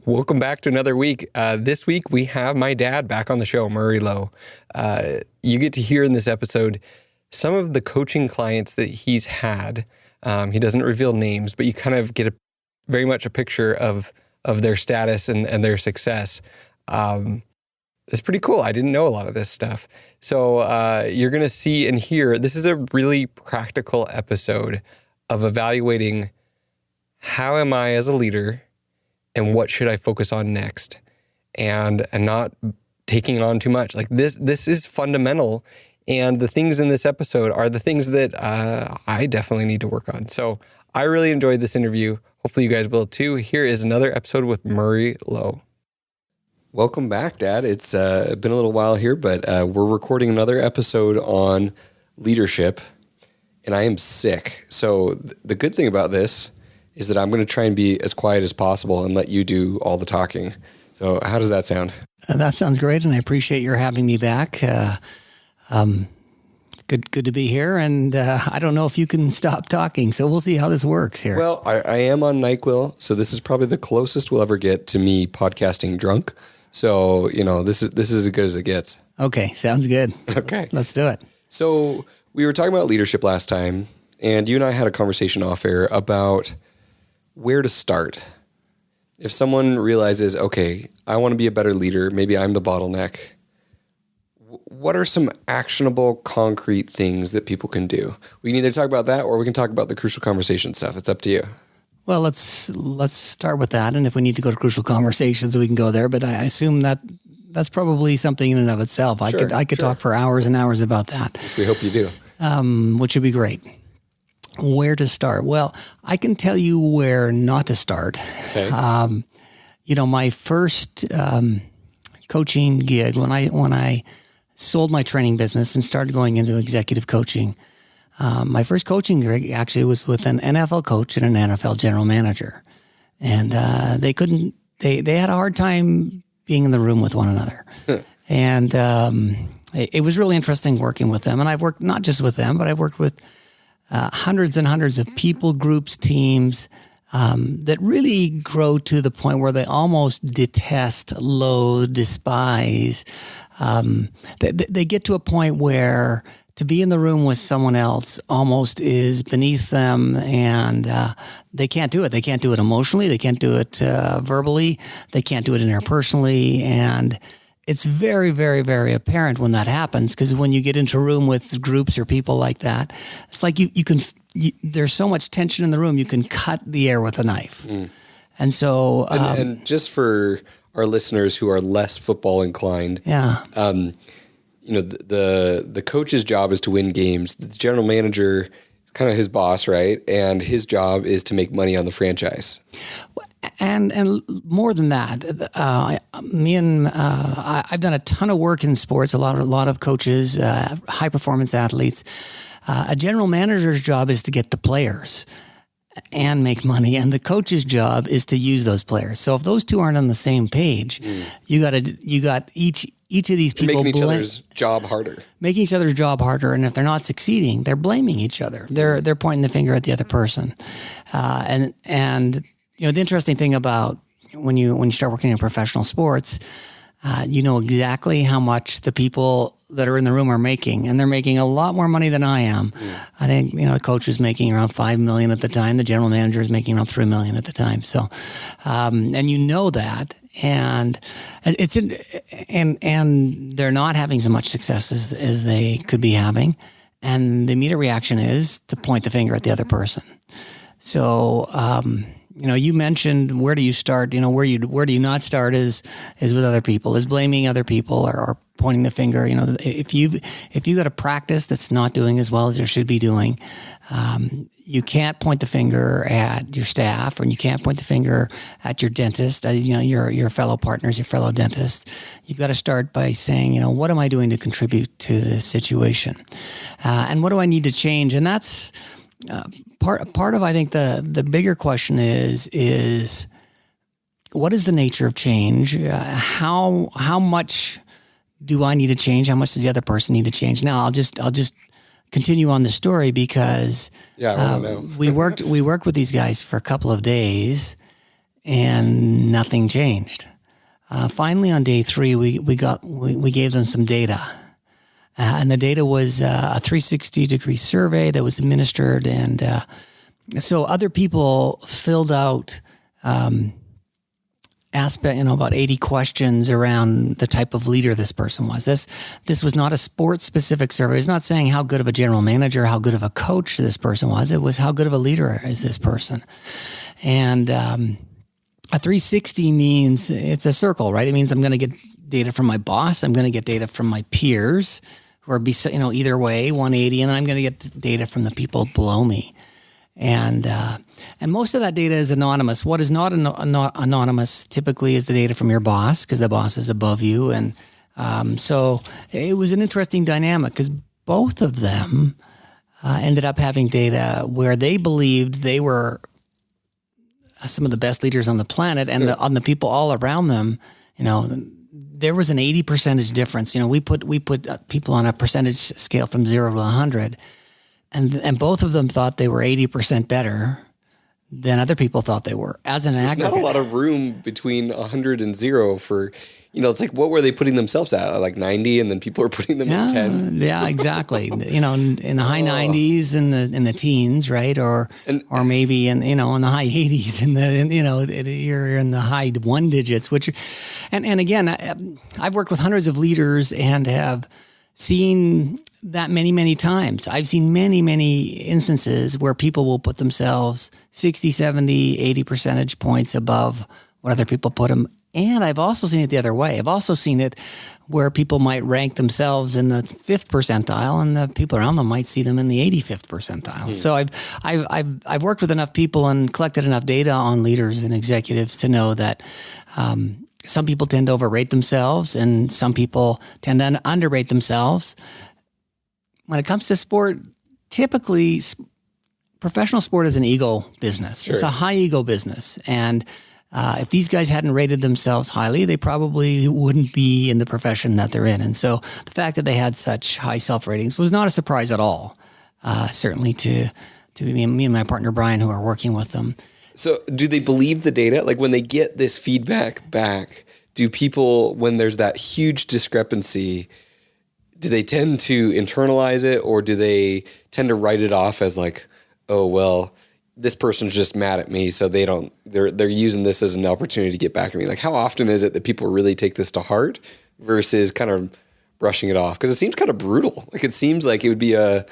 Welcome back to another week. This week we have my dad back on the show, Murray Lowe. You get to hear in this episode some of the coaching clients that he's had. He doesn't reveal names, but you kind of get very much a picture of their status and their success. It's pretty cool. I didn't know a lot of this stuff. So you're going to see and hear, this is a really practical episode of evaluating how am I as a leader and what should I focus on next, and not taking on too much. Like this is fundamental, and the things in this episode are the things that I definitely need to work on. So I really enjoyed this interview. Hopefully you guys will too. Here is another episode with Murray Lowe. Welcome back, Dad. It's been a little while here, but we're recording another episode on leadership, and I am sick. So the good thing about this is that I'm going to try and be as quiet as possible and let you do all the talking. So how does that sound? That sounds great, and I appreciate your having me back. Good to be here, and I don't know if you can stop talking, so we'll see how this works here. Well, I am on NyQuil, so this is probably the closest we'll ever get to me podcasting drunk. So, this is as good as it gets. Okay, sounds good. Okay. Let's do it. So we were talking about leadership last time, and you and I had a conversation off air about where to start. If someone realizes, okay, I want to be a better leader, maybe I'm the bottleneck, what are some actionable, concrete things that people can do? We can either talk about that or we can talk about the crucial conversation stuff. It's up to you. Well, let's start with that, and if we need to go to crucial conversations, we can go there, but I assume that's probably something in and of itself. I could talk for hours and hours about that. Which we hope you do. Which would be great. Where to start? Well, I can tell you where not to start. Okay. My first coaching gig, when I sold my training business and started going into executive coaching, my first coaching gig actually was with an NFL coach and an NFL general manager. And they had a hard time being in the room with one another. And it was really interesting working with them. And I've worked not just with them, but I've worked with hundreds and hundreds of people, groups, teams that really grow to the point where they almost detest, loathe, despise. They get to a point where to be in the room with someone else almost is beneath them, and they can't do it. They can't do it emotionally. They can't do it verbally. They can't do it interpersonally, and it's very, very, very apparent when that happens, because when you get into a room with groups or people like that, it's like there's so much tension in the room, you can cut the air with a knife. Mm. And so... and just for our listeners who are less football inclined, the coach's job is to win games. The general manager is kind of his boss, right? And his job is to make money on the franchise. And more than that, I've done a ton of work in sports. A lot of coaches, high performance athletes. A general manager's job is to get the players and make money, and the coach's job is to use those players. So if those two aren't on the same page, you got each of these people making each other's job harder. Making each other's job harder, and if they're not succeeding, they're blaming each other. They're pointing the finger at the other person, and. The interesting thing about when you start working in professional sports, you know exactly how much the people that are in the room are making, and they're making a lot more money than I am. I think the coach is making around $5 million at the time. The general manager is making around $3 million at the time. So, and that, and and they're not having so much success as they could be having, and the immediate reaction is to point the finger at the other person. So. You mentioned where do you start? Where do you not start is with other people, is blaming other people or pointing the finger. If you got a practice that's not doing as well as you should be doing, you can't point the finger at your staff, or you can't point the finger at your dentist. Your fellow partners, your fellow dentists. You've got to start by saying, what am I doing to contribute to this situation, and what do I need to change? And that's. Part of I think the bigger question is what is the nature of change? How much do I need to change? How much does the other person need to change? Now I'll just continue on the story because I want to know. we worked with these guys for a couple of days, and nothing changed. Finally, on day 3, we gave them some data. And the data was a 360-degree survey that was administered. And so other people filled out about 80 questions around the type of leader this person was. This was not a sports-specific survey. It's not saying how good of a general manager, how good of a coach this person was. It was how good of a leader is this person. And a 360 means it's a circle, right? It means I'm going to get data from my boss. I'm going to get data from my peers, who are either way, 180, and then I'm going to get data from the people below me. And most of that data is anonymous. What is not anonymous typically is the data from your boss, because the boss is above you. And so it was an interesting dynamic, because both of them ended up having data where they believed they were some of the best leaders on the planet, and on the people all around them, there was an 80% difference. We put people on a percentage scale from 0 to 100, and both of them thought they were 80% better than other people thought they were as an aggregate. There's not a lot of room between 100 and 0 for, it's like, what were they putting themselves at? Like 90, and then people are putting them at 10? Yeah, exactly. In the high 90s and in the teens, right? Or maybe in the high 80s you're in the high 1 digits, and again, I've worked with hundreds of leaders and have seen that many times. I've seen many instances where people will put themselves 60, 70, 80 percentage points above what other people put them. And I've also seen it the other way. I've also seen it where people might rank themselves in the 5th percentile, and the people around them might see them in the 85th percentile. So I've worked with enough people and collected enough data on leaders and executives to know that some people tend to overrate themselves, and some people tend to underrate themselves. When it comes to sport, typically professional sport is an ego business. Sure. It's a high ego business. And if these guys hadn't rated themselves highly, they probably wouldn't be in the profession that they're in. And so the fact that they had such high self-ratings was not a surprise at all, certainly to me and my partner Brian, who are working with them. So do they believe the data? Like, when they get this feedback back, do people, when there's that huge discrepancy, do they tend to internalize it, or do they tend to write it off as like, oh, well, this person's just mad at me, so they're using this as an opportunity to get back at me? Like, how often is it that people really take this to heart versus kind of brushing it off? Because it seems kind of brutal. Like, it seems like it would be a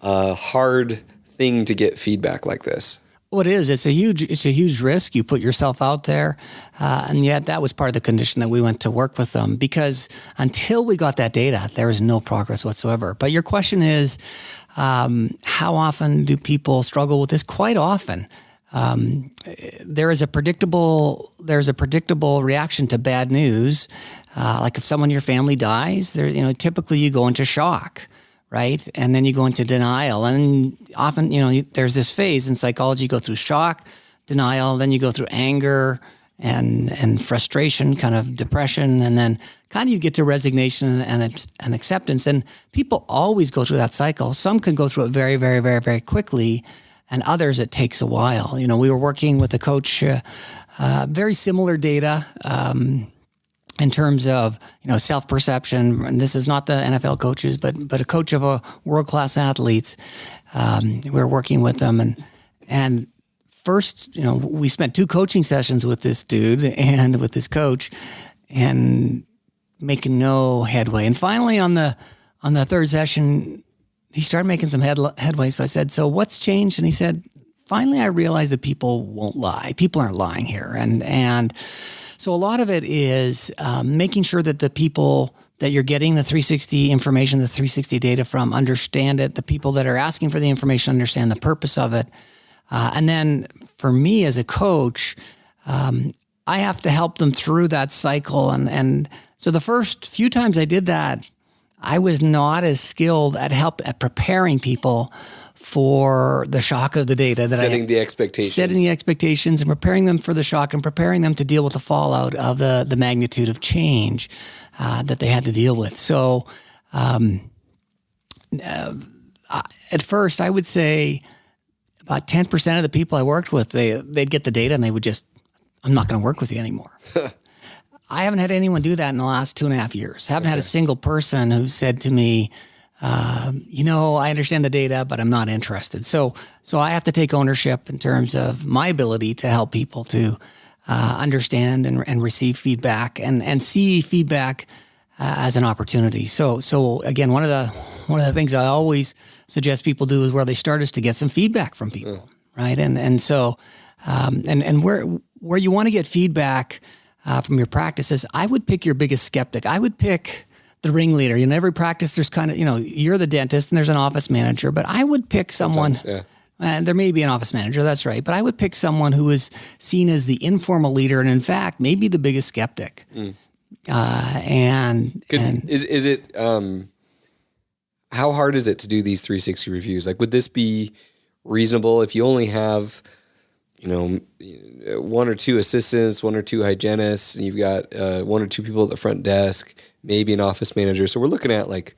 hard thing to get feedback like this. Well, it is. It's a huge risk. You put yourself out there, and yet that was part of the condition that we went to work with them, because until we got that data, there was no progress whatsoever. But your question is, how often do people struggle with this? Quite often. There's a predictable reaction to bad news. Like if someone in your family dies, typically you go into shock. Right? And then you go into denial. And often, there's this phase in psychology. You go through shock, denial, then you go through anger and frustration, kind of depression, and then kind of you get to resignation and acceptance. And people always go through that cycle. Some can go through it very, very, very, very quickly, and others it takes a while. We were working with a coach, very similar data, in terms of self-perception. And this is not the NFL coaches, but a coach of a world-class athletes. We're working with them, and first, we spent 2 coaching sessions with this dude and with this coach, and making no headway. And finally, on the 3rd session, he started making some headway. So I said, "So what's changed?" And he said, "Finally, I realized that people won't lie. People aren't lying here, and." So a lot of it is making sure that the people that you're getting the 360 information, the 360 data from, understand it. The people that are asking for the information understand the purpose of it. And then for me as a coach, I have to help them through that cycle. And so the first few times I did that, I was not as skilled at preparing people for the shock of the data. Setting the expectations and preparing them for the shock and preparing them to deal with the fallout of the magnitude of change that they had to deal with. So at first, I would say about 10% of the people I worked with, they'd get the data and they would just I'm not going to work with you anymore. I haven't had anyone do that in the last 2.5 years. Haven't had a single person who said to me, I understand the data, but I'm not interested. So I have to take ownership in terms of my ability to help people to understand and receive feedback and see feedback as an opportunity. So again, one of the things I always suggest people do is where they start is to get some feedback from people, right? And so where you want to get feedback from your practices, I would pick your biggest skeptic. I would pick the ringleader. In every practice, there's kind of, you're the dentist and there's an office manager, but I would pick someone, and there may be an office manager, that's right, but I would pick someone who is seen as the informal leader and in fact, maybe the biggest skeptic. Is it, how hard is it to do these 360 reviews? Like, would this be reasonable if you only have, one or two assistants, one or two hygienists, and you've got one or two people at the front desk, maybe an office manager. So we're looking at like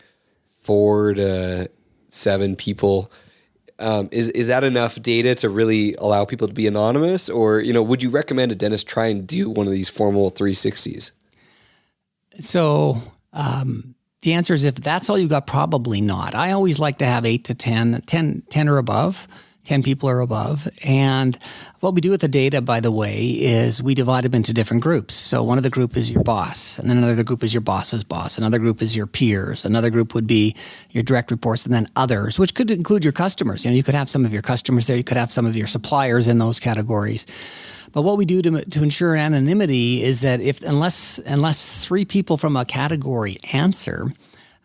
4 to 7 people. Is that enough data to really allow people to be anonymous? Or, would you recommend a dentist try and do one of these formal 360s? So the answer is if that's all you've got, probably not. I always like to have 8 to 10 or above. 10 people or above. And what we do with the data, by the way, is we divide them into different groups. So one of the group is your boss, and then another group is your boss's boss. Another group is your peers. Another group would be your direct reports, and then others, which could include your customers. You could have some of your customers there. You could have some of your suppliers in those categories. But what we do to ensure anonymity is that unless 3 people from a category answer,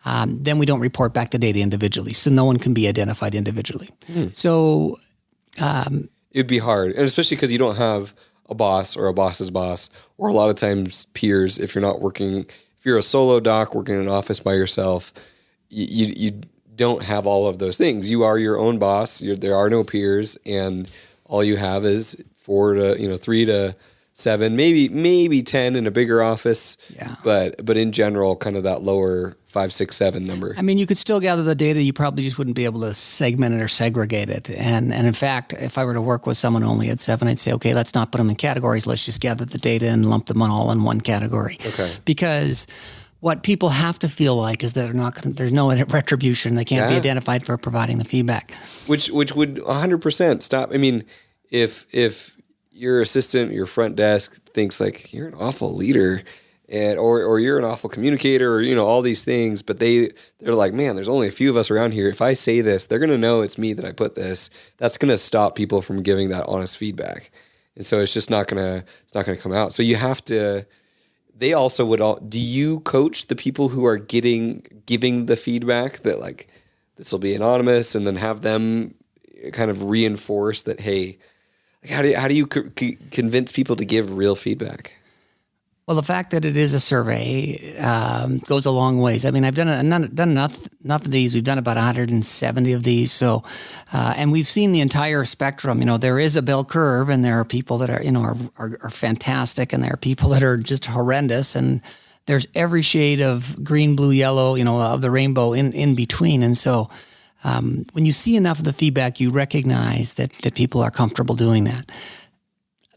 then we don't report back the data individually, so no one can be identified individually. So it'd be hard, and especially because you don't have a boss or a boss's boss, or a lot of times peers. If you're a solo doc working in an office by yourself, you don't have all of those things. You are your own boss. There are no peers, and all you have is 3 to 7, maybe 10 in a bigger office. Yeah. But in general, kind of that lower 5, 6, 7 number. I mean, you could still gather the data. You probably just wouldn't be able to segment it or segregate it. And in fact, if I were to work with someone who only had 7, I'd say, okay, let's not put them in categories. Let's just gather the data and lump them all in one category. Okay. Because what people have to feel like is that there's no retribution. They can't be identified for providing the feedback. Which would 100% stop. I mean, if your assistant, your front desk thinks like you're an awful leader, or you're an awful communicator, or all these things, but they're like, man, there's only a few of us around here. If I say this, they're gonna know it's me that I put this. That's gonna stop people from giving that honest feedback, and so it's just not gonna come out. So you have to. They also would all. Do you coach the people who are giving the feedback that like this will be anonymous, and then have them kind of reinforce that, hey. How do you convince people to give real feedback? Well, the fact that it is a survey goes a long ways. I mean, I've done enough of these. We've done about 170 of these. So, and we've seen the entire spectrum. There is a bell curve, and there are people that are fantastic, and there are people that are just horrendous, and there's every shade of green, blue, yellow, of the rainbow in between. And so. When you see enough of the feedback, you recognize that people are comfortable doing that.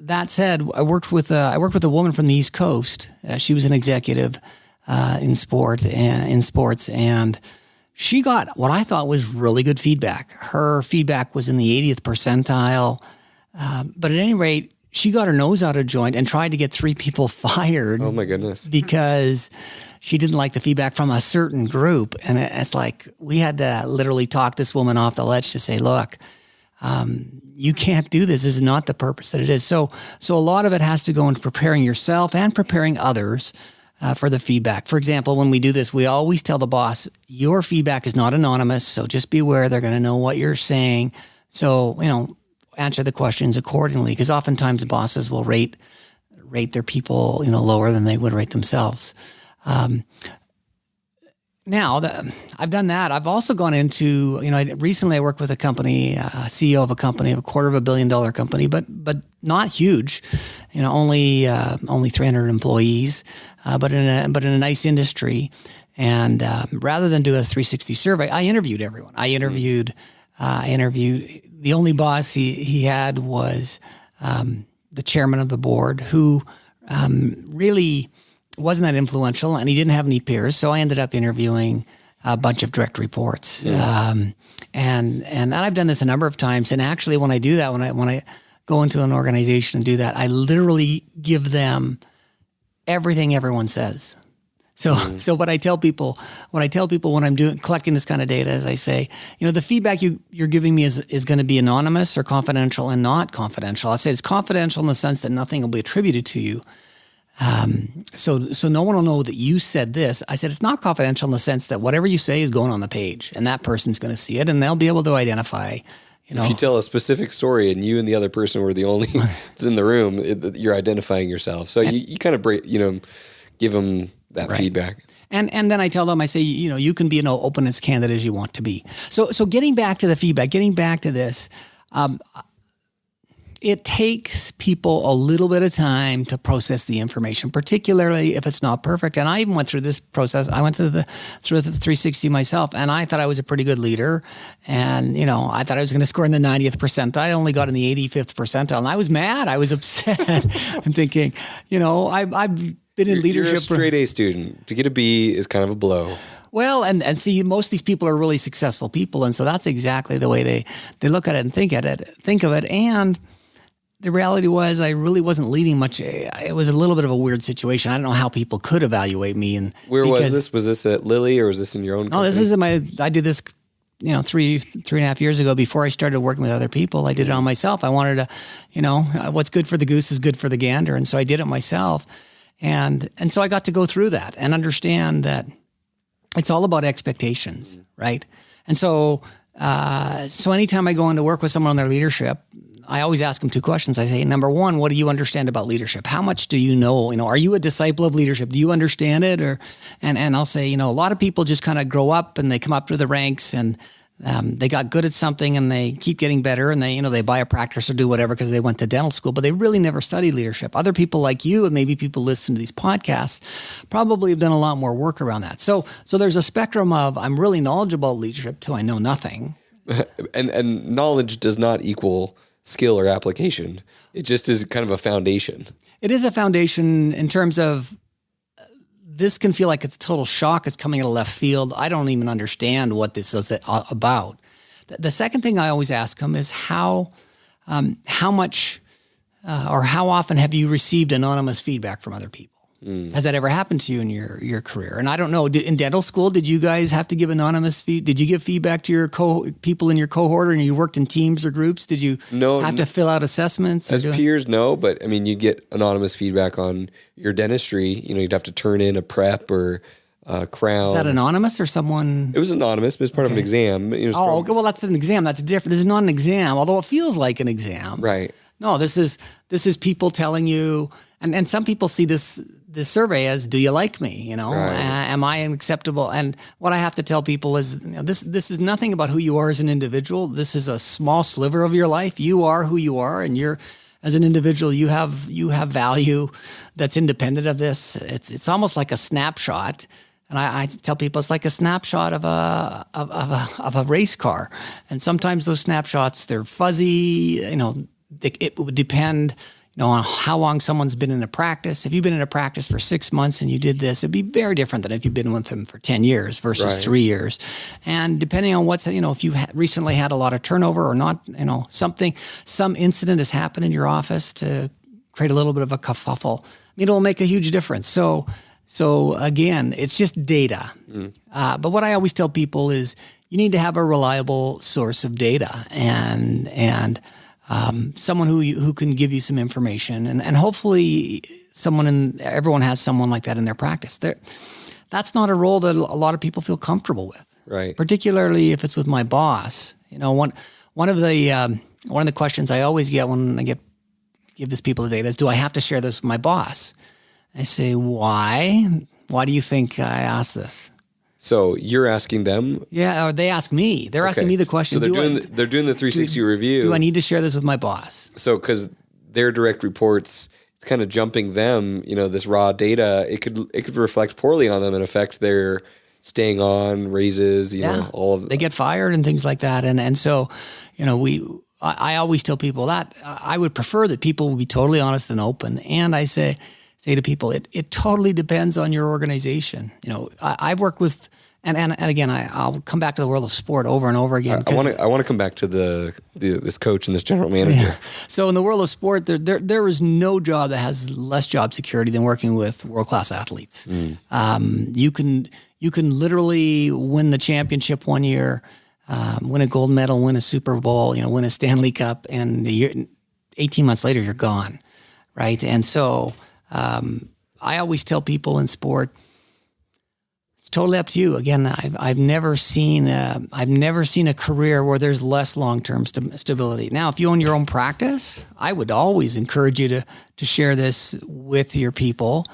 That said, I worked with a woman from the East Coast. She was an executive in sports, and she got what I thought was really good feedback. Her feedback was in the 80th percentile, but at any rate, she got her nose out of joint and tried to get 3 people fired. Oh my goodness! Because she didn't like the feedback from a certain group. And it's like we had to literally talk this woman off the ledge to say, look, you can't do this. This is not the purpose that it is. So a lot of it has to go into preparing yourself and preparing others for the feedback. For example, when we do this, we always tell the boss, your feedback is not anonymous. So just be aware they're going to know what you're saying. So, answer the questions accordingly. Because oftentimes the bosses will rate their people, lower than they would rate themselves. Now that I've done that, I've also gone into, recently I worked with a company, CEO of a company, of $250 million company, but not huge, only 300 employees, but in a nice industry. And rather than do a 360 survey, I interviewed everyone. I interviewed the only boss he had was the chairman of the board, who really wasn't that influential, and he didn't have any peers. So I ended up interviewing a bunch of direct reports. And I've done this a number of times. And actually, when I do that, when I go into an organization and do that, I literally give them everything everyone says. So what I tell people when I'm collecting this kind of data is I say, the feedback you're giving me is going to be anonymous or confidential and not confidential. I say it's confidential in the sense that nothing will be attributed to you. So no one will know that you said this. I said it's not confidential in the sense that whatever you say is going on the page, and that person's going to see it, and they'll be able to identify. If you tell a specific story and you and the other person were the only ones in the room, you're identifying yourself. So you kind of give them that feedback. And then I tell them, I say, you can be an open as candid as you want to be. So getting back to the feedback, getting back to this, it takes people a little bit of time to process the information, particularly if it's not perfect. And I even went through this process. I went through the 360 myself, and I thought I was a pretty good leader. And, I thought I was going to score in the 90th percentile. I only got in the 85th percentile, and I was mad. I was upset. I'm thinking, I've been in leadership. You're a straight A student. To get a B is kind of a blow. Well, and see, most of these people are really successful people, and so that's exactly the way they look at it and think of it. And the reality was I really wasn't leading much. It was a little bit of a weird situation. I don't know how people could evaluate me. And where was this? Was this at Lilly or was this in your own company? No, this is I did this, 3.5 years ago before I started working with other people. I did it on myself. I wanted to, what's good for the goose is good for the gander. And so I did it myself. And so I got to go through that and understand that it's all about expectations, right? And so anytime I go into work with someone on their leadership, I always ask them two questions. I say, number one, what do you understand about leadership? How much do you know? Are you a disciple of leadership? Do you understand it? And I'll say, a lot of people just kind of grow up and they come up through the ranks and they got good at something and they keep getting better and they buy a practice or do whatever because they went to dental school, but they really never studied leadership. Other people like you and maybe people listen to these podcasts probably have done a lot more work around that. So there's a spectrum of I'm really knowledgeable about leadership till I know nothing. And knowledge does not equal skill or application. It just is kind of a foundation. It is a foundation in terms of this can feel like it's a total shock. It's coming out of left field. I don't even understand what this is about. The second thing I always ask them is how much or how often have you received anonymous feedback from other people? Has that ever happened to you in your career? And I don't know, in dental school, did you guys have to give anonymous feedback? Did you give feedback to your people in your cohort, or you worked in teams or groups? Did you have to fill out assessments? As peers, no, but I mean, you get anonymous feedback on your dentistry. You'd have to turn in a prep or a crown. Is that anonymous or someone? It was anonymous, but it's part of an exam. Okay, well, that's an exam. That's different. This is not an exam, although it feels like an exam. Right. No, this is people telling you, and some people see this survey as, do you like me? Right. Am I acceptable? And what I have to tell people is, this is nothing about who you are as an individual. This is a small sliver of your life. You are who you are, and as an individual, you have value that's independent of this. It's almost like a snapshot. And I tell people it's like a snapshot of a race car. And sometimes those snapshots, they're fuzzy. It would depend on how long someone's been in a practice. If you've been in a practice for 6 months and you did this, it'd be very different than if you've been with them for 10 years versus 3 years. And depending on if you recently had a lot of turnover or not, some incident has happened in your office to create a little bit of a kerfuffle, it'll make a huge difference. So again, it's just data. But what I always tell people is you need to have a reliable source of data and someone who can give you some information, and hopefully everyone has someone like that in their practice. That's not a role that a lot of people feel comfortable with, right? Particularly if it's with my boss. One of the questions I always get when I give this people the data is, do I have to share this with my boss? I say, why? Why do you think I asked this? So you're asking them? Yeah, or they ask me. They're asking me the question. So they're doing the 360 review. Do I need to share this with my boss? So because their direct reports, it's kind of jumping them, this raw data, it could reflect poorly on them and affect their staying on, raises, all of that. They get fired and things like that. And so, I always tell people that I would prefer that people would be totally honest and open. And I say to people, it totally depends on your organization. I've worked with, and again, I'll come back to the world of sport over and over again. I want to come back to this coach and this general manager. Yeah. So in the world of sport, there is no job that has less job security than working with world-class athletes. You can literally win the championship one year, win a gold medal, win a Super Bowl, win a Stanley Cup, and 18 months later you're gone, right? And so I always tell people in sport, it's totally up to you. Again, I've never seen a career where there's less long-term stability. Now, if you own your own practice, I would always encourage you to share this with your people.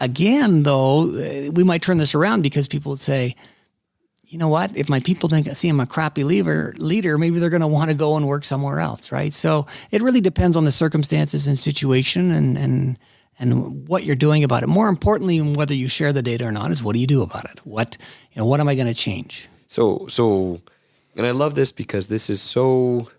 Again, though, we might turn this around because people would say, you know what? If my people see I'm a crappy leader, maybe they're going to want to go and work somewhere else, right? So it really depends on the circumstances and situation and what you're doing about it. More importantly, than whether you share the data or not, is what do you do about it? What am I going to change? So, and I love this because this is so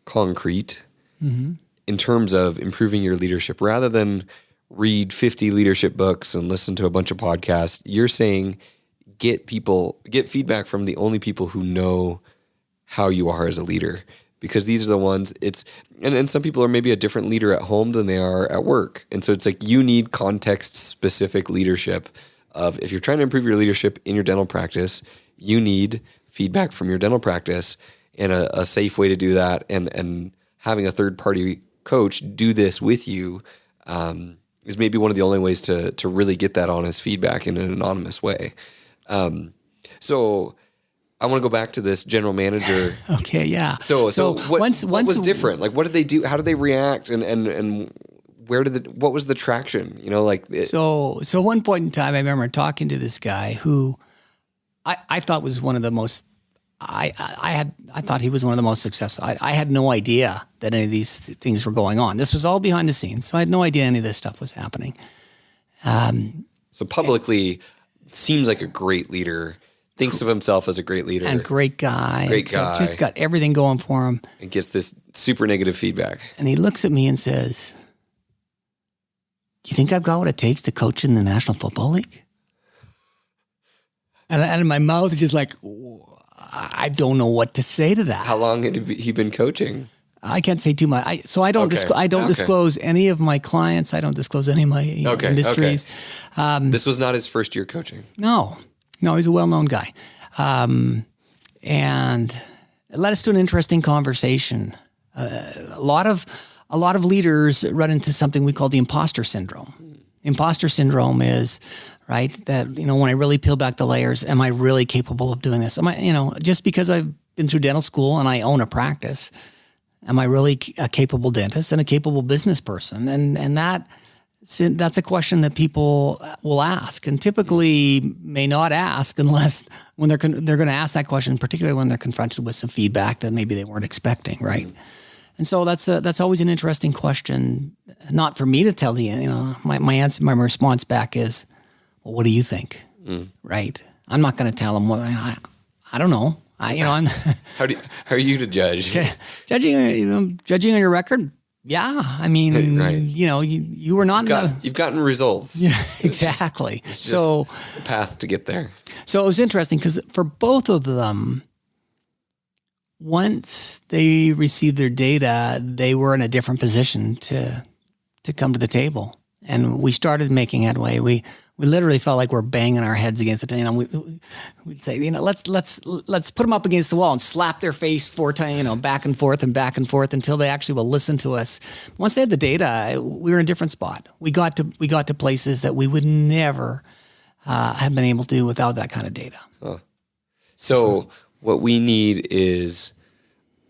concrete in terms of improving your leadership. Rather than read 50 leadership books and listen to a bunch of podcasts, you're saying get feedback from the only people who know how you are as a leader. Because these are the ones and some people are maybe a different leader at home than they are at work. And so it's like you need context-specific leadership of if you're trying to improve your leadership in your dental practice, you need feedback from your dental practice and a safe way to do that. And having a third-party coach do this with you is maybe one of the only ways to really get that honest feedback in an anonymous way. So I want to go back to this general manager. Okay, yeah. So what was different? Like, what did they do? How did they react? And what was the traction? So at one point in time, I remember talking to this guy who I thought was one of the most. I thought he was one of the most successful. I had no idea that any of these things were going on. This was all behind the scenes, so I had no idea any of this stuff was happening. So publicly, seems like a great leader. Thinks of himself as a great leader. And great guy. Just got everything going for him. And gets this super negative feedback. And he looks at me and says, do you think I've got what it takes to coach in the National Football League? And my mouth is just like, I don't know what to say to that. How long had he been coaching? I can't say too much. I don't disclose any of my clients. I don't disclose any of my industries. Okay. This was not his first year coaching. No, he's a well-known guy. And it led us to an interesting conversation. A lot of leaders run into something we call the imposter syndrome. Imposter syndrome is, right, that, when I really peel back the layers, am I really capable of doing this? Am I, just because I've been through dental school and I own a practice, am I really a capable dentist and a capable business person? And that's a question that people will ask, and typically may not ask unless when they're going to ask that question, particularly when they're confronted with some feedback that maybe they weren't expecting, right? And so that's always an interesting question. Not for me to tell you. My answer, my response back is, well, what do you think? Right? I'm not going to tell them what I don't know. I'm How are you to judge? Judging on your record. Yeah, I mean, right. You were not. You've gotten results. Yeah, exactly. It's so the path to get there. So it was interesting because for both of them, once they received their data, they were in a different position to come to the table, and we started making headway. We literally felt like we're banging our heads against the table. We'd say, let's put them up against the wall and slap their face 4 times, back and forth until they actually will listen to us. Once they had the data, we were in a different spot. We got to places that we would never have been able to do without that kind of data. So what we need is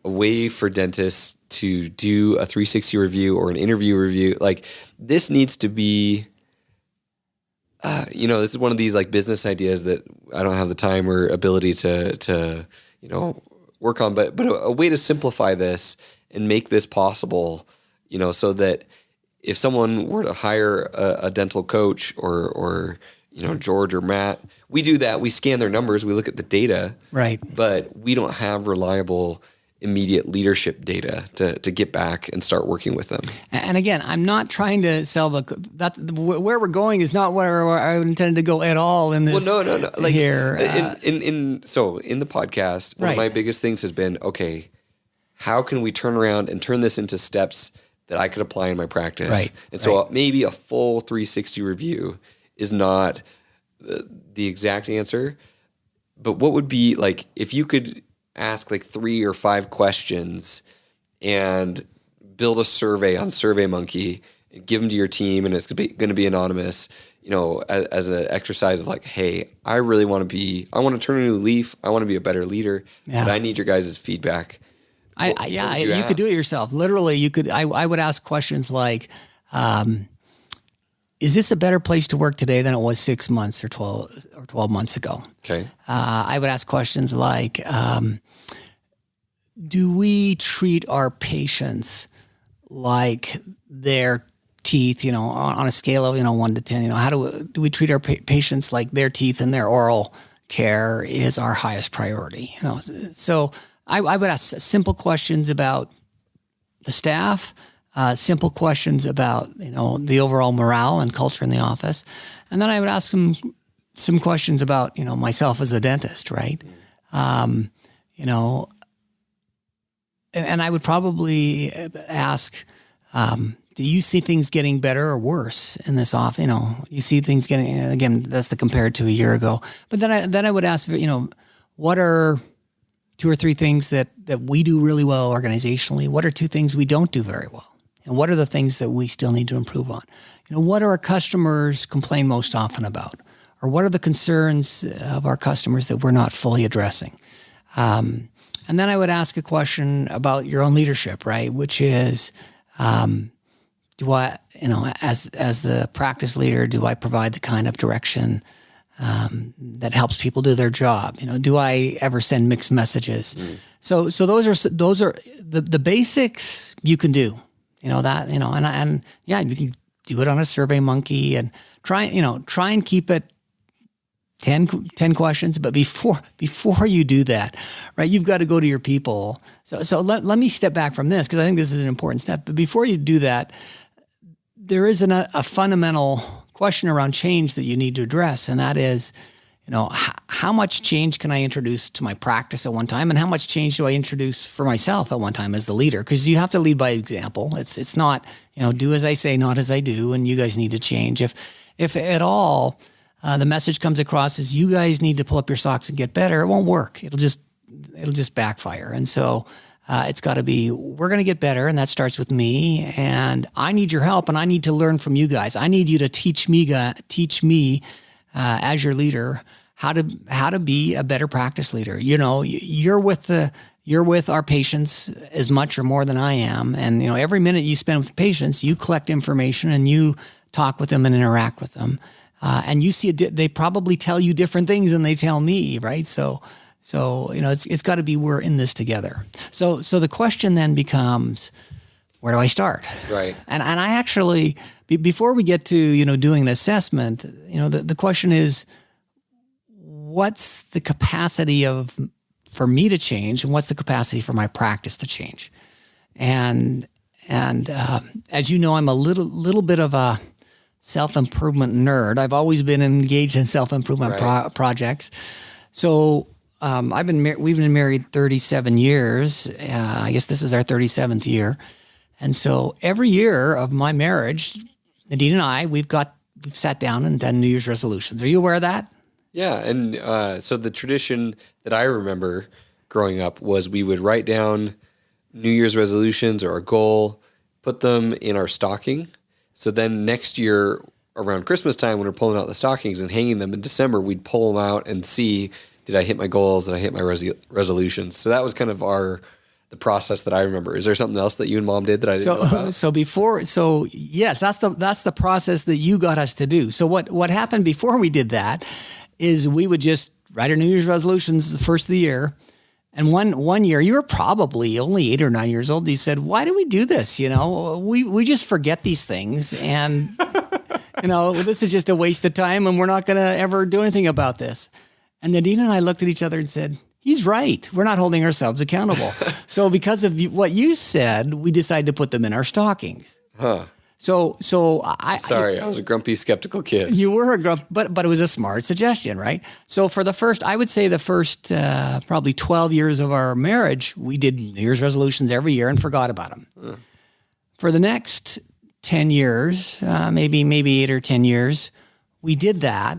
a way for dentists to do a 360 review or an interview review. Like, this needs to be. This is one of these like business ideas that I don't have the time or ability to work on, but a way to simplify this and make this possible, so that if someone were to hire a dental coach or George or Matt, we do that. We scan their numbers. We look at the data. Right. But we don't have reliable immediate leadership data to get back and start working with them. And again, I'm not trying to sell where we're going is not where I intended to go at all in this. Well, no. Like here, in the podcast, one of my biggest things has been, okay, how can we turn around and turn this into steps that I could apply in my practice? Right. And so maybe a full 360 review is not the exact answer, but what would be like if you could ask like 3 or 5 questions and build a survey on SurveyMonkey and give them to your team, and it's going to be anonymous, as an exercise of like, hey, I want to turn a new leaf. I want to be a better leader, but I need your guys' feedback. You could do it yourself. Literally, you could. I would ask questions like, is this a better place to work today than it was 6 months or 12 months ago? Okay. I would ask questions like, do we treat our patients like their teeth, on a scale of, 1 to 10, how do we treat our patients like their teeth and their oral care is our highest priority? So I would ask simple questions about the staff, simple questions about, the overall morale and culture in the office. And then I would ask them some questions about, myself as the dentist, right? And I would probably ask, do you see things getting better or worse in this office? You see things getting, again, that's the compared to a year ago. But then I would ask, what are 2 or 3 things that we do really well organizationally? What are 2 things we don't do very well? And what are the things that we still need to improve on? What do our customers complain most often about? Or what are the concerns of our customers that we're not fully addressing? And then I would ask a question about your own leadership, right? Which is, do I, as the practice leader, do I provide the kind of direction that helps people do their job? Do I ever send mixed messages? So those are the basics you can do. You can do it on a SurveyMonkey and try and keep it 10 questions. But before you do that, right, you've got to go to your people. So let me step back from this because I think this is an important step. But before you do that, there is a fundamental question around change that you need to address, and that is, how much change can I introduce to my practice at one time, and how much change do I introduce for myself at one time as the leader? Because you have to lead by example. It's not, do as I say, not as I do, and you guys need to change. If at all, the message comes across as you guys need to pull up your socks and get better, it won't work. It'll just backfire. And so it's got to be, we're going to get better, and that starts with me, and I need your help, and I need to learn from you guys. I need you to teach me as your leader how to be a better practice leader. You're with our patients as much or more than I am, and every minute you spend with patients, you collect information and you talk with them and interact with them, and you see they probably tell you different things than they tell me, right? So it's got to be we're in this together. So the question then becomes, where do I start? Right. And I actually, before we get to doing an assessment, the question is, what's the capacity for me to change, and what's the capacity for my practice to change? And as you know, I'm a little bit of a self-improvement nerd. I've always been engaged in self-improvement projects. So we've been married 37 years. I guess this is our 37th year. And so every year of my marriage, Nadine and I, we've sat down and done New Year's resolutions. Are you aware of that? Yeah. And so the tradition that I remember growing up was we would write down New Year's resolutions or a goal, put them in our stocking. So then next year around Christmas time, when we're pulling out the stockings and hanging them in December, we'd pull them out and see, did I hit my goals? Did I hit my resolutions? So that was kind of the process that I remember. Is there something else that you and Mom did that I didn't know about? Yes, that's the process that you got us to do. So what happened before we did that is we would just write our New Year's resolutions the first of the year. And one year, you were probably only 8 or 9 years old. You said, "Why do we do this? We just forget these things, and this is just a waste of time, and we're not going to ever do anything about this." And Nadine and I looked at each other and said, he's right. We're not holding ourselves accountable. So because of what you said, we decided to put them in our stockings. Huh. So Sorry, I was a grumpy, skeptical kid. You were a grump, but it was a smart suggestion, right? So for the first, I would say the first probably 12 years of our marriage, we did New Year's resolutions every year and forgot about them. For the next 10 years, maybe 8 or 10 years, we did that,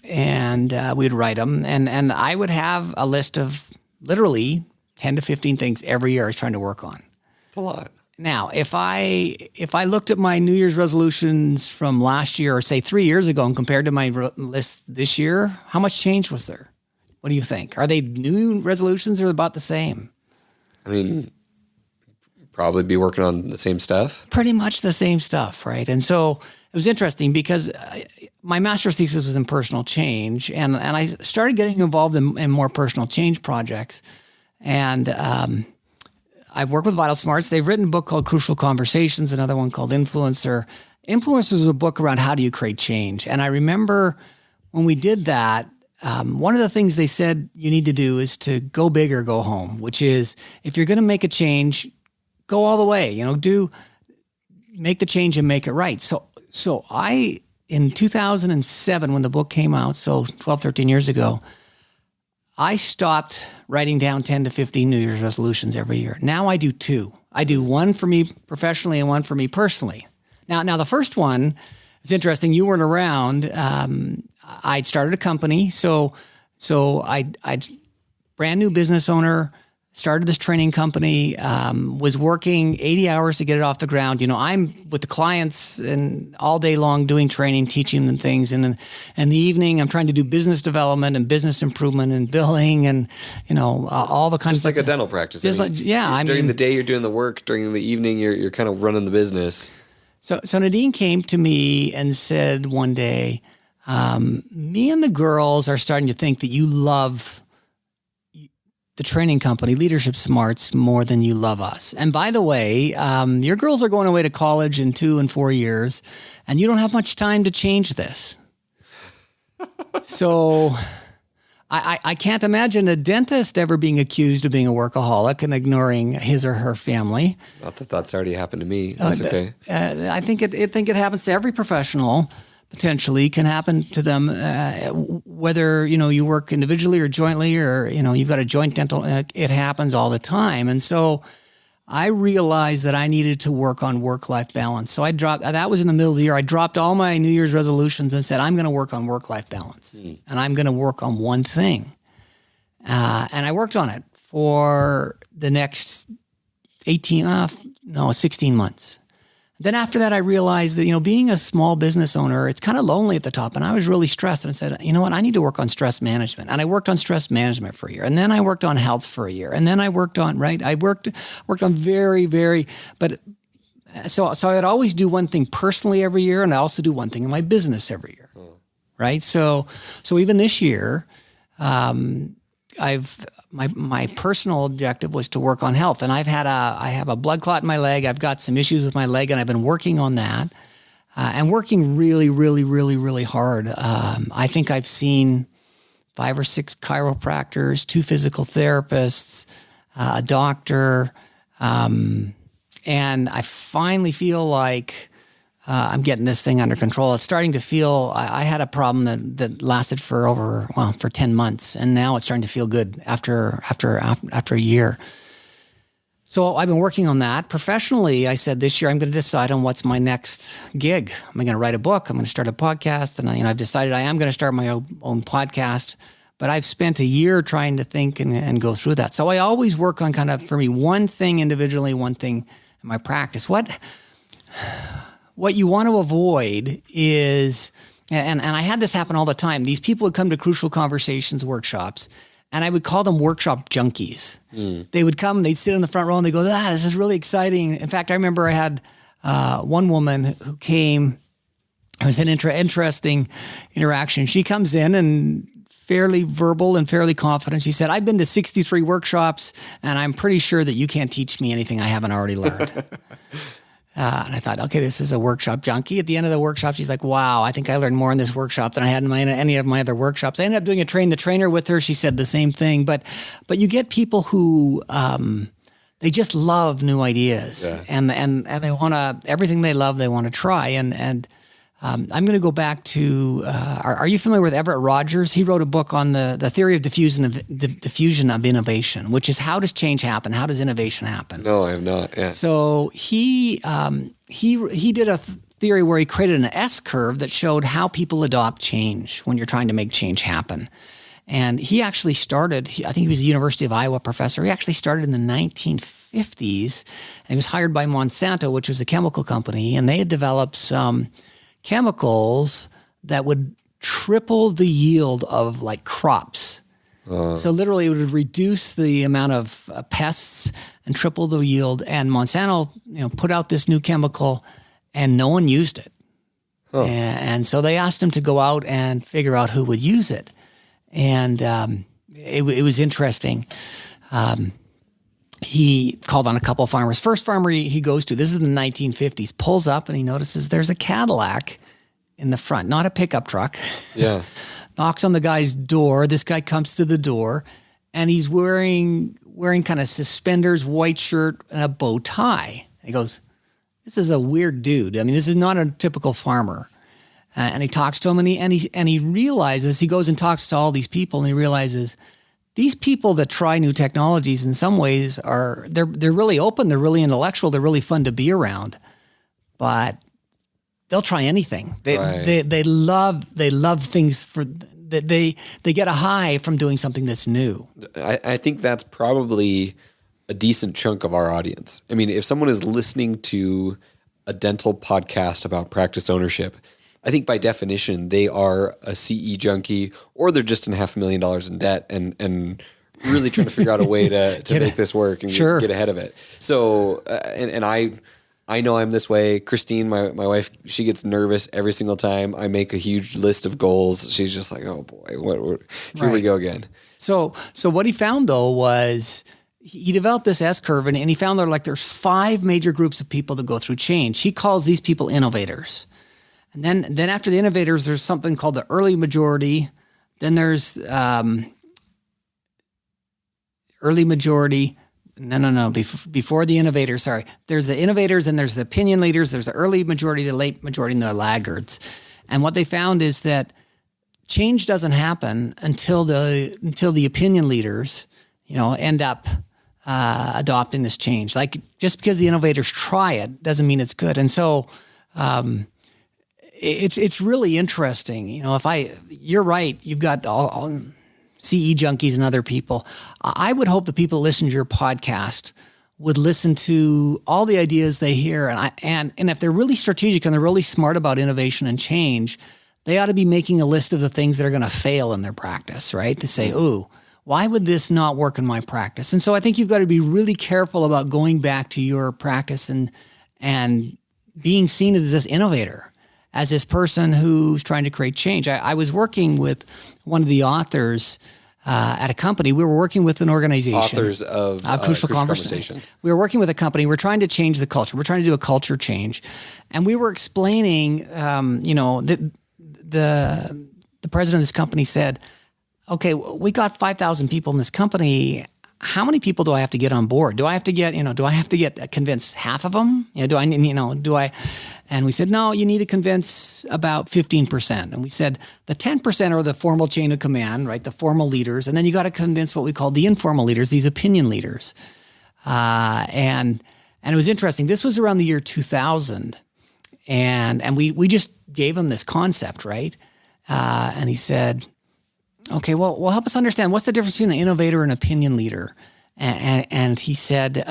and we'd write them, and I would have a list of literally 10 to 15 things every year I was trying to work on. It's a lot. Now, if I looked at my New Year's resolutions from last year, or say 3 years ago, and compared to my list this year, how much change was there? What do you think? Are they new resolutions or about the same? I mean, probably be working on the same stuff. Pretty much the same stuff, right? And so it was interesting because my master's thesis was in personal change, and I started getting involved in more personal change projects. And I've worked with Vital Smarts. They've written a book called Crucial Conversations, another one called Influencer. Influencer is a book around how do you create change. And I remember when we did that, one of the things they said you need to do is to go big or go home, which is if you're going to make a change, go all the way. Make the change and make it right. So I, in 2007, when the book came out, so 12, 13 years ago, I stopped writing down 10 to 15 New Year's resolutions every year. Now I do 2. I do one for me professionally and one for me personally. Now the first one is interesting. You weren't around. I'd started a company. So I'd brand new business owner, started this training company, was working 80 hours to get it off the ground. I'm with the clients and all day long doing training, teaching them things. And in the evening, I'm trying to do business development and business improvement and billing and, all the kinds of... Just like a dental practice. During the day, you're doing the work. During the evening, you're kind of running the business. So Nadine came to me and said one day, me and the girls are starting to think that you love the training company, Leadership Smarts, more than you love us. And by the way, your girls are going away to college in 2 and 4 years, and you don't have much time to change this. So I can't imagine a dentist ever being accused of being a workaholic and ignoring his or her family. Not that that's already happened to me. That's okay. I think it happens to every professional. Potentially can happen to them, whether you work individually or jointly, or you've got a joint dental. It happens all the time, and so I realized that I needed to work on work-life balance. So I dropped. That was in the middle of the year. I dropped all my New Year's resolutions and said I'm going to work on work-life balance, and I'm going to work on one thing. And I worked on it for the next 16 months. Then after that, I realized that, being a small business owner, it's kind of lonely at the top. And I was really stressed. And I said, you know what? I need to work on stress management. And I worked on stress management for a year. And then I worked on health for a year. And then I worked on, I worked on very, very, but so I'd always do one thing personally every year. And I also do one thing in my business every year. Right. So even this year, my personal objective was to work on health, and I have a blood clot in my leg. I've got some issues with my leg, and I've been working on that, and working really, really, really, really hard. I think I've seen 5 or 6 chiropractors, 2 physical therapists, a doctor, and I finally feel like I'm getting this thing under control. It's starting to feel, I had a problem that lasted for 10 months, and now it's starting to feel good after a year. So I've been working on that. Professionally, I said this year I'm going to decide on what's my next gig. Am I going to write a book? I'm going to start a podcast, and I've decided I am going to start my own podcast. But I've spent a year trying to think and go through that. So I always work on kind of, for me, one thing individually, one thing in my practice. What you want to avoid is, and I had this happen all the time, these people would come to Crucial Conversations workshops, and I would call them workshop junkies. They would come, they'd sit in the front row, and they go, this is really exciting. In fact, I remember I had one woman who came, it was an interesting interaction. She comes in and fairly verbal and fairly confident. She said, I've been to 63 workshops, and I'm pretty sure that you can't teach me anything I haven't already learned. And I thought, okay, this is a workshop junkie. At the end of the workshop, she's like, wow, I think I learned more in this workshop than I had in any of my other workshops. I ended up doing a train the trainer with her. She said the same thing. But you get people who they just love new ideas, and they want to, everything they love, they want to try. And I'm going to go back to, are you familiar with Everett Rogers? He wrote a book on the theory of diffusion of innovation, which is how does change happen? How does innovation happen? No, I have not. Yeah. So he did a theory where he created an S curve that showed how people adopt change when you're trying to make change happen. And he actually started, I think he was a University of Iowa professor. He actually started in the 1950s, and he was hired by Monsanto, which was a chemical company, and they had developed some chemicals that would triple the yield of like crops. So literally it would reduce the amount of pests and triple the yield. And Monsanto, put out this new chemical and no one used it. And so they asked him to go out and figure out who would use it. And it was interesting. He called on a couple of farmers. First farmer he goes to, this is in the 1950s, pulls up and he notices there's a Cadillac in the front, not a pickup truck. Yeah. Knocks on the guy's door. This guy comes to the door and he's wearing kind of suspenders, white shirt, and a bow tie. He goes, this is a weird dude. I mean, this is not a typical farmer. And he talks to him and he realizes, he goes and talks to all these people and he realizes these people that try new technologies in some ways they're really open, they're really intellectual, they're really fun to be around, but they'll try anything. They love things that they get a high from doing something that's new. I think that's probably a decent chunk of our audience. I mean, if someone is listening to a dental podcast about practice ownership, I think by definition, they are a CE junkie, or they're just in $500,000 in debt and really trying to figure out a way to make this work and get ahead of it. So, and I know I'm this way. Christine, my wife, she gets nervous every single time I make a huge list of goals. She's just like, oh boy, here we go again. So what he found though was he developed this S curve and he found there's 5 major groups of people that go through change. He calls these people innovators. And then after the innovators, there's something called the early majority. Then there's early majority. No. Before the innovators, sorry. There's the innovators and there's the opinion leaders. There's the early majority, the late majority, and the laggards. And what they found is that change doesn't happen until the opinion leaders, end up adopting this change. Like just because the innovators try it doesn't mean it's good. And so it's really interesting. You're right. You've got all CE junkies and other people. I would hope the people that listen to your podcast would listen to all the ideas they hear. And if they're really strategic and they're really smart about innovation and change, they ought to be making a list of the things that are going to fail in their practice, right? To say, ooh, why would this not work in my practice? And so I think you've got to be really careful about going back to your practice and being seen as this innovator, as this person who's trying to create change. I was working with one of the authors at a company. We were working with an organization. Authors of Crucial Conversations. We were working with a company. We're trying to change the culture. We're trying to do a culture change. And we were explaining, the president of this company said, okay, we got 5,000 people in this company. How many people do I have to get on board? Do I have to get, convince half of them? And we said, no, you need to convince about 15%. And we said the 10% are the formal chain of command, right? The formal leaders. And then you got to convince what we call the informal leaders, these opinion leaders. And it was interesting. This was around the year 2000. And we just gave him this concept, right? And he said, okay, well, help us understand what's the difference between an innovator and an opinion leader. And he said,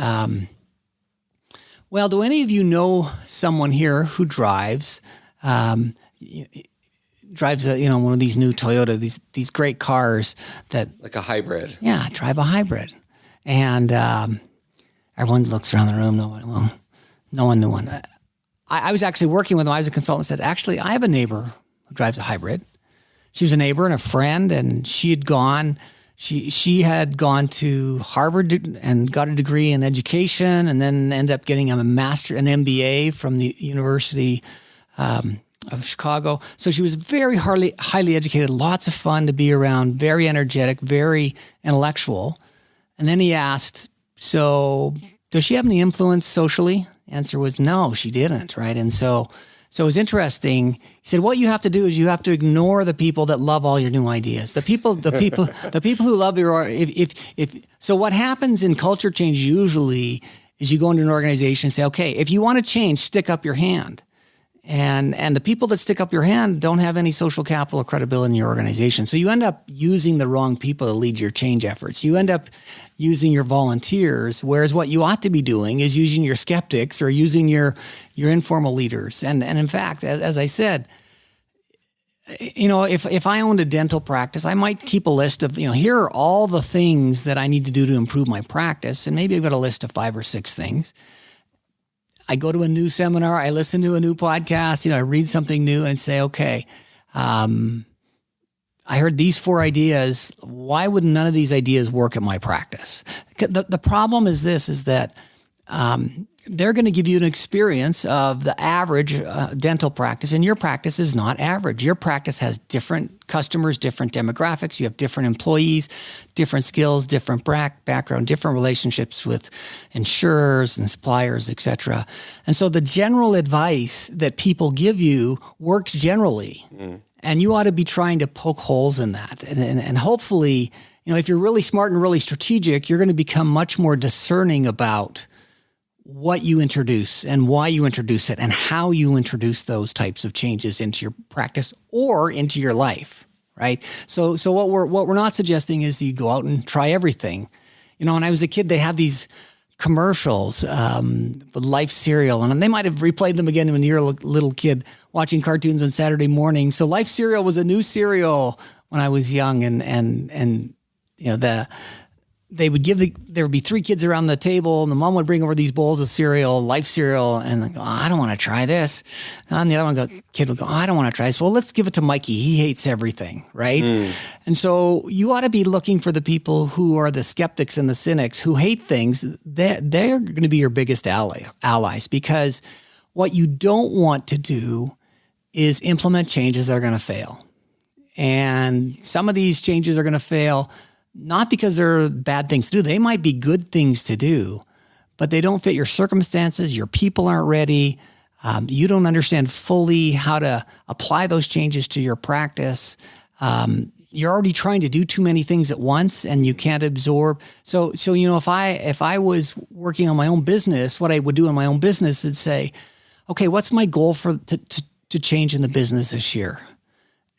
well, do any of you know someone here who drives one of these new Toyota, these great cars that like a hybrid? Yeah, drive a hybrid. And everyone looks around the room. No one knew one. I was actually working with him. I was a consultant. And said, actually, I have a neighbor who drives a hybrid. She was a neighbor and a friend, and she had gone She had gone to Harvard and got a degree in education, and then ended up getting an MBA from the University of Chicago. So she was very highly educated, lots of fun to be around, very energetic, very intellectual. And then he asked, so does she have any influence socially? The answer was no, she didn't, right? And so it was interesting. He said, what you have to do is you have to ignore the people that love all your new ideas. The people who love your, so what happens in culture change usually is you go into an organization and say, okay, if you want to change, stick up your hand. And the people that stick up your hand don't have any social capital or credibility in your organization. So you end up using the wrong people to lead your change efforts. You end up using your volunteers, whereas what you ought to be doing is using your skeptics or using your informal leaders. And in fact, as I said, if I owned a dental practice, I might keep a list of, here are all the things that I need to do to improve my practice. And maybe I've got a list of 5 or 6 things. I go to a new seminar, I listen to a new podcast, I read something new and say, okay, I heard these 4 ideas. Why would none of these ideas work at my practice? The problem is this, is that they're going to give you an experience of the average dental practice, and your practice is not average. Your practice has different customers, different demographics. You have different employees, different skills, different background, different relationships with insurers and suppliers, et cetera. And so the general advice that people give you works generally, and you ought to be trying to poke holes in that. And hopefully, if you're really smart and really strategic, you're going to become much more discerning about what you introduce and why you introduce it and how you introduce those types of changes into your practice or into your life, right? So what we're not suggesting is you go out and try everything. When I was a kid, they had these commercials with Life cereal, and they might have replayed them again when you're a little kid watching cartoons on Saturday morning. So Life cereal was a new cereal when I was young, and there would be 3 kids around the table, and the mom would bring over these bowls of cereal, Life cereal, and go, I don't want to try this. And the other kid would go, I don't want to try this. Well, let's give it to Mikey. He hates everything, right? And so you ought to be looking for the people who are the skeptics and the cynics who hate things. They're going to be your biggest allies, because what you don't want to do is implement changes that are going to fail. And some of these changes are going to fail not because they're bad things to do. They might be good things to do, but they don't fit your circumstances. Your people aren't ready. You don't understand fully how to apply those changes to your practice. You're already trying to do too many things at once, and you can't absorb. So if I was working on my own business, what I would do in my own business is say, okay, what's my goal to change in the business this year?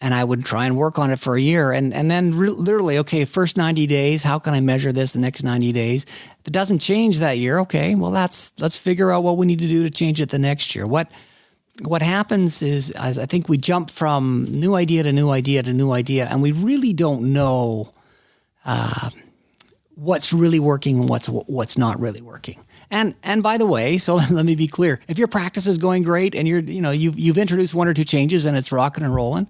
And I would try and work on it for a year. And then literally, okay, first 90 days, how can I measure this the next 90 days? If it doesn't change that year, okay, well, let's figure out what we need to do to change it the next year. What happens is I think we jump from new idea to new idea to new idea, and we really don't know what's really working and what's not really working. And by the way, so let me be clear. If your practice is going great and you've introduced 1 or 2 changes and it's rocking and rolling,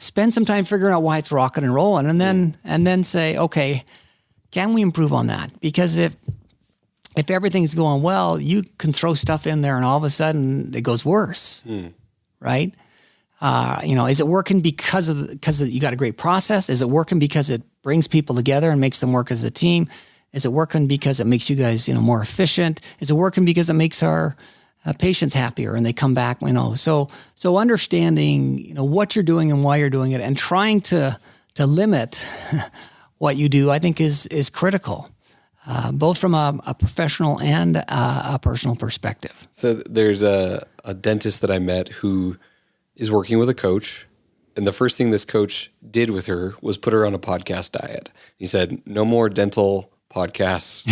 spend some time figuring out why it's rocking and rolling, and then say, okay, can we improve on that? Because if everything's going well, you can throw stuff in there and all of a sudden it goes worse, right? Is it working because you got a great process? Is it working because it brings people together and makes them work as a team? Is it working because it makes you guys more efficient? Is it working because it makes our patients happier and they come back, so understanding, what you're doing and why you're doing it, and trying to limit what you do, I think is critical, both from a professional and a personal perspective. So there's a dentist that I met who is working with a coach, and the first thing this coach did with her was put her on a podcast diet. He said, no more dental podcasts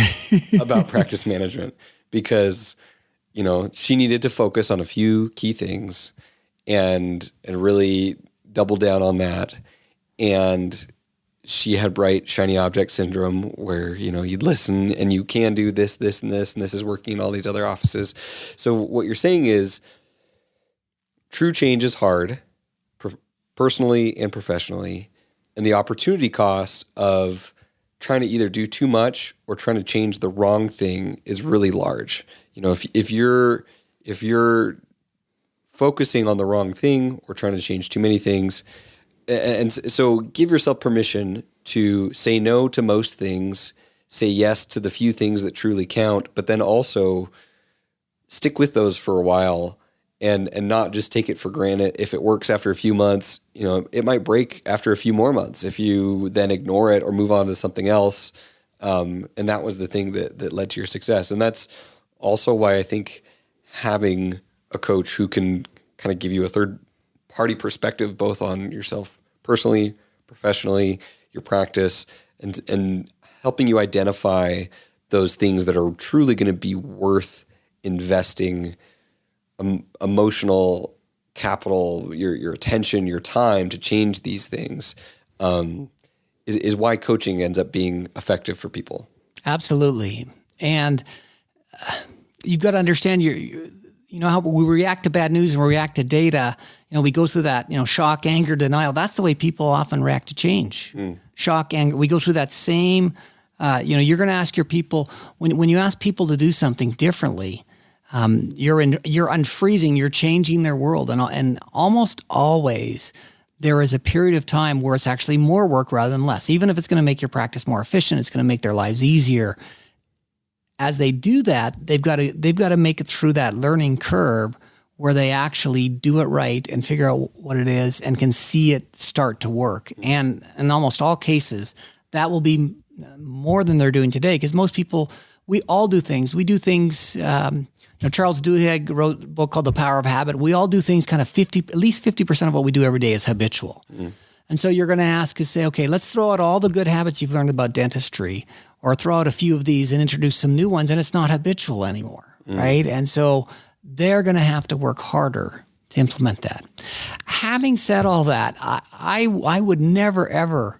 about practice management, because she needed to focus on a few key things and really double down on that. And she had bright, shiny object syndrome where, you'd listen and you can do this, this, and this is working in all these other offices. So what you're saying is true change is hard, personally and professionally. And the opportunity cost of trying to either do too much or trying to change the wrong thing is really large. If you're focusing on the wrong thing or trying to change too many things, and so give yourself permission to say no to most things, say yes to the few things that truly count, but then also stick with those for a while and not just take it for granted. If it works after a few months, it might break after a few more months if you then ignore it or move on to something else. And that was the thing that led to your success. And that's also why I think having a coach who can kind of give you a third party perspective, both on yourself personally, professionally, your practice, and helping you identify those things that are truly going to be worth investing emotional capital, your attention, your time to change these things, is why coaching ends up being effective for people. Absolutely. And you've got to understand how we react to bad news and we react to data. We go through that, shock, anger, denial. That's the way people often react to change. Shock, anger. We go through that same, you're going to ask your people, when you ask people to do something differently, you're unfreezing, you're changing their world. And almost always there is a period of time where it's actually more work rather than less. Even if it's going to make your practice more efficient, it's going to make their lives easier. As they do that, they've got to make it through that learning curve where they actually do it right and figure out what it is and can see it start to work. And in almost all cases, that will be more than they're doing today, because most people, we all do things. We do things. Charles Duhigg wrote a book called The Power of Habit. We all do things kind of at least 50% of what we do every day is habitual. And so you're going to say, okay, let's throw out all the good habits you've learned about dentistry, or throw out a few of these and introduce some new ones, and it's not habitual anymore, right? And so they're going to have to work harder to implement that. Having said all that, I would never, ever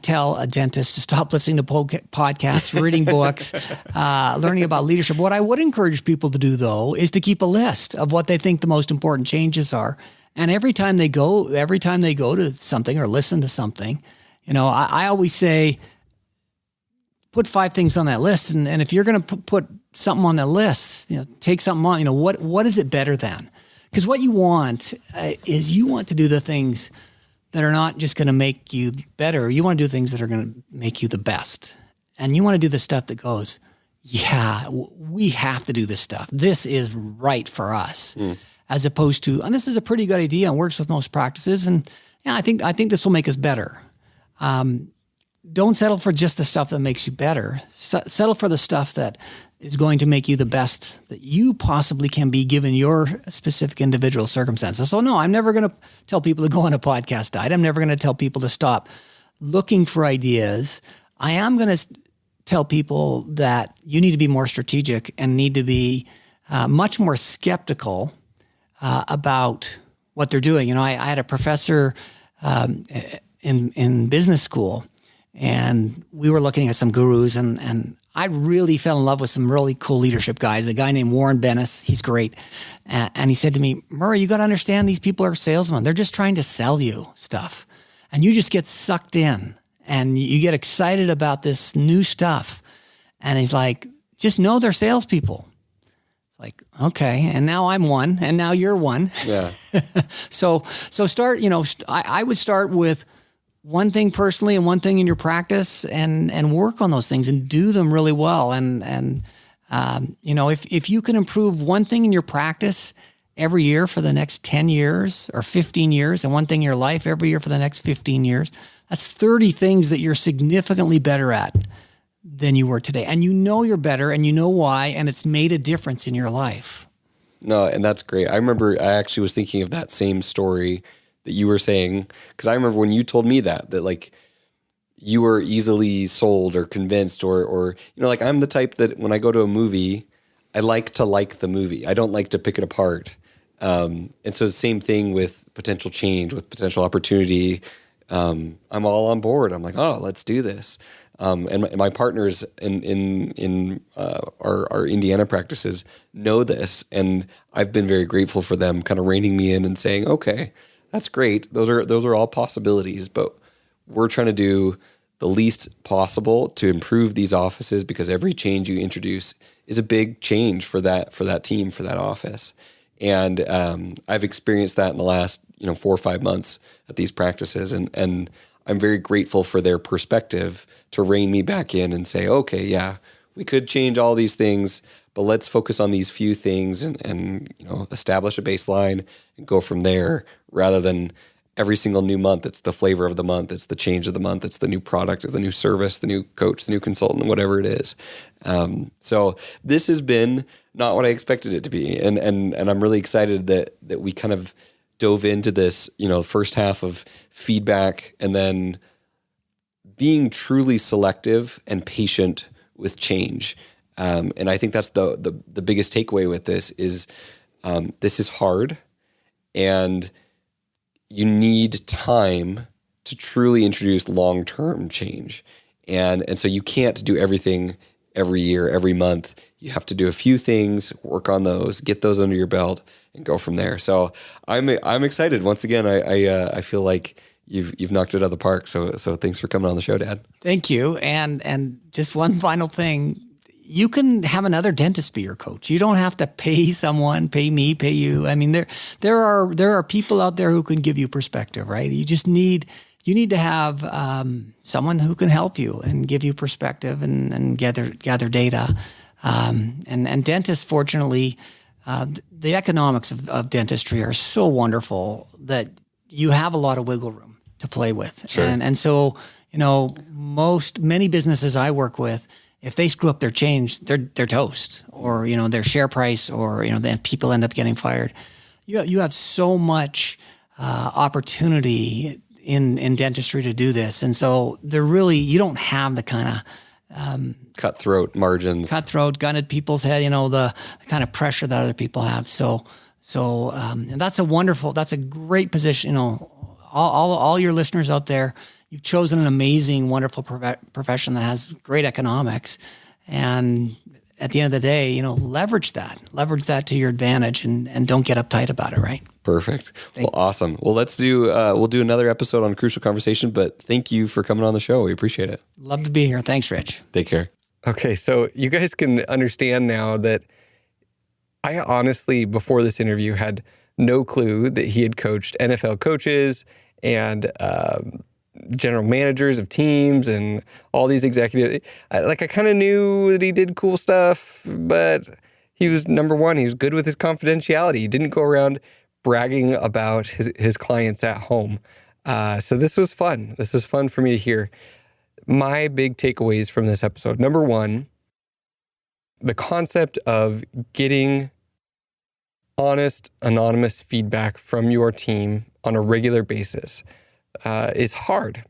tell a dentist to stop listening to podcasts, reading books, learning about leadership. What I would encourage people to do, though, is to keep a list of what they think the most important changes are. And every time they go to something or listen to something, I always say, put 5 things on that list. And if you're going to put something on that list, take something on, what is it better than? Because what you want is you want to do the things that are not just going to make you better. You want to do things that are going to make you the best. And you want to do the stuff that goes, yeah, we have to do this stuff. This is right for us. As opposed to, and this is a pretty good idea and works with most practices. And yeah, I think this will make us better. Don't settle for just the stuff that makes you better. Settle for the stuff that is going to make you the best that you possibly can be given your specific individual circumstances. So no, I'm never going to tell people to go on a podcast diet. I'm never going to tell people to stop looking for ideas. I am going to tell people that you need to be more strategic and need to be much more skeptical about what they're doing. I had a professor in business school, and we were looking at some gurus, and I really fell in love with some really cool leadership guys. A guy named Warren Bennis, he's great. And he said to me, Murray, you got to understand these people are salesmen. They're just trying to sell you stuff. And you just get sucked in and you get excited about this new stuff. And he's like, just know they're salespeople. It's like, okay. And now I'm one, and now you're one. Yeah. So start, I would start with one thing personally and one thing in your practice, and work on those things and do them really well. And if you can improve one thing in your practice every year for the next 10 years or 15 years, and one thing in your life every year for the next 15 years, that's 30 things that you're significantly better at than you were today. And you're better, and you know why, and it's made a difference in your life. No, and that's great. I remember I actually was thinking of that same story that you were saying, because I remember when you told me that like you were easily sold or convinced, or like I'm the type that when I go to a movie, I like to like the movie. I don't like to pick it apart. And so the same thing with potential change, with potential opportunity. I'm all on board. I'm like, oh, let's do this. And my partners in our Indiana practices know this, and I've been very grateful for them kind of reining me in and saying, okay, that's great. Those are all possibilities, but we're trying to do the least possible to improve these offices, because every change you introduce is a big change for that team, for that office. And I've experienced that in the last 4 or 5 months at these practices, and I'm very grateful for their perspective to rein me back in and say, okay, yeah, we could change all these things, but let's focus on these few things and establish a baseline and go from there, rather than every single new month, it's the flavor of the month, it's the change of the month, it's the new product or the new service, the new coach, the new consultant, whatever it is. So this has been not what I expected it to be. And I'm really excited that we kind of dove into this, first half of feedback, and then being truly selective and patient with change. And I think that's the biggest takeaway with this is hard, and you need time to truly introduce long-term change. And so you can't do everything every year, every month. You have to do a few things, work on those, get those under your belt, and go from there. So I'm excited. Once again, I feel like you've knocked it out of the park. So thanks for coming on the show, Dad. Thank you. And just one final thing. You can have another dentist be your coach. You don't have to pay someone, pay me, pay you. I mean, there are people out there who can give you perspective, right? You need to have someone who can help you and give you perspective and gather data. And dentists, fortunately, the economics of dentistry are so wonderful that you have a lot of wiggle room to play with. Sure. And so, many businesses I work with, if they screw up their change, they're toast, or their share price, or then people end up getting fired. You have so much opportunity in dentistry to do this, and so you don't have the kind of cutthroat margins, gun at people's head. The kind of pressure that other people have. So and that's a great position. All your listeners out there, you've chosen an amazing, wonderful profession that has great economics. And at the end of the day, leverage that to your advantage, and don't get uptight about it, right? Perfect. Well, awesome. Well, we'll do another episode on Crucial Conversation, but thank you for coming on the show. We appreciate it. Love to be here. Thanks, Rich. Take care. Okay. So you guys can understand now that I honestly, before this interview, had no clue that he had coached NFL coaches and general managers of teams and all these executives. I kind of knew that he did cool stuff, but he was, number one, he was good with his confidentiality. He didn't go around bragging about his clients at home. So this was fun. This was fun for me to hear. My big takeaways from this episode. Number one, the concept of getting honest, anonymous feedback from your team on a regular basis is hard.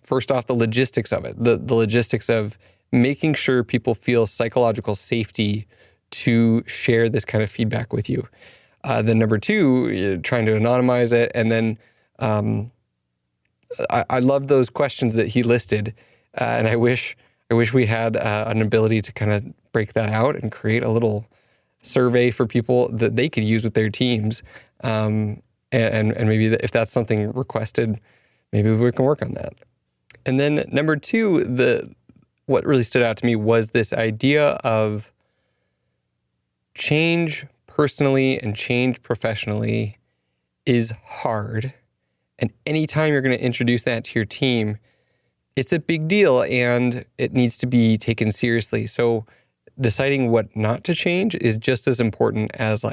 First off, the logistics of it, the logistics of making sure people feel psychological safety to share this kind of feedback with you. Then number two, trying to anonymize it. And then I love those questions that he listed. And I wish we had an ability to kind of break that out and create a little survey for people that they could use with their teams. And maybe if that's something requested, maybe we can work on that. And then number two, what really stood out to me was this idea of change personally and change professionally is hard. And anytime you're going to introduce that to your team, it's a big deal and it needs to be taken seriously. So deciding what not to change is just as important as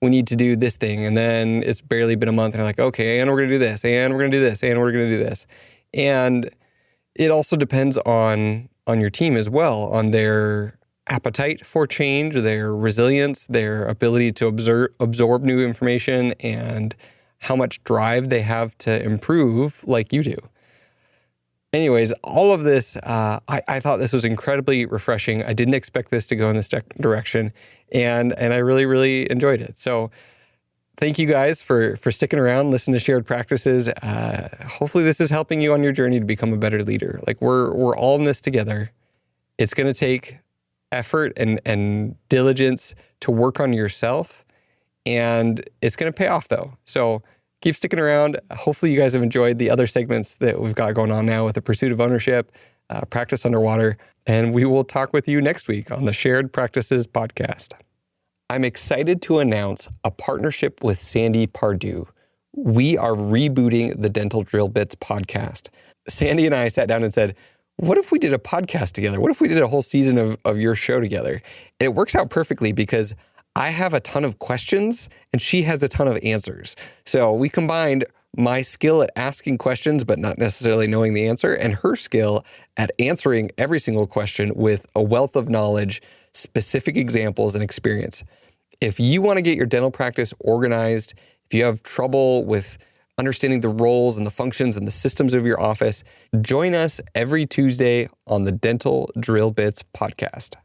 we need to do this thing. And then it's barely been a month and they're like, okay, and we're going to do this, and we're going to do this, and we're going to do this. And it also depends on your team as well, on their appetite for change, their resilience, their ability to absorb new information, and how much drive they have to improve like you do. Anyways, all of this, I thought this was incredibly refreshing. I didn't expect this to go in this direction, and I really, really enjoyed it. So thank you guys for sticking around, listening to Shared Practices. Hopefully this is helping you on your journey to become a better leader. We're all in this together. It's going to take effort and diligence to work on yourself, and it's going to pay off though. So keep sticking around. Hopefully you guys have enjoyed the other segments that we've got going on now with the Pursuit of Ownership, Practice Underwater, and we will talk with you next week on the Shared Practices podcast. I'm excited to announce a partnership with Sandy Pardue. We are rebooting the Dental Drill Bits podcast. Sandy and I sat down and said, what if we did a podcast together? What if we did a whole season of your show together? And it works out perfectly because I have a ton of questions and she has a ton of answers. So we combined my skill at asking questions, but not necessarily knowing the answer, and her skill at answering every single question with a wealth of knowledge, specific examples, and experience. If you want to get your dental practice organized, if you have trouble with understanding the roles and the functions and the systems of your office, join us every Tuesday on the Dental Drill Bits podcast.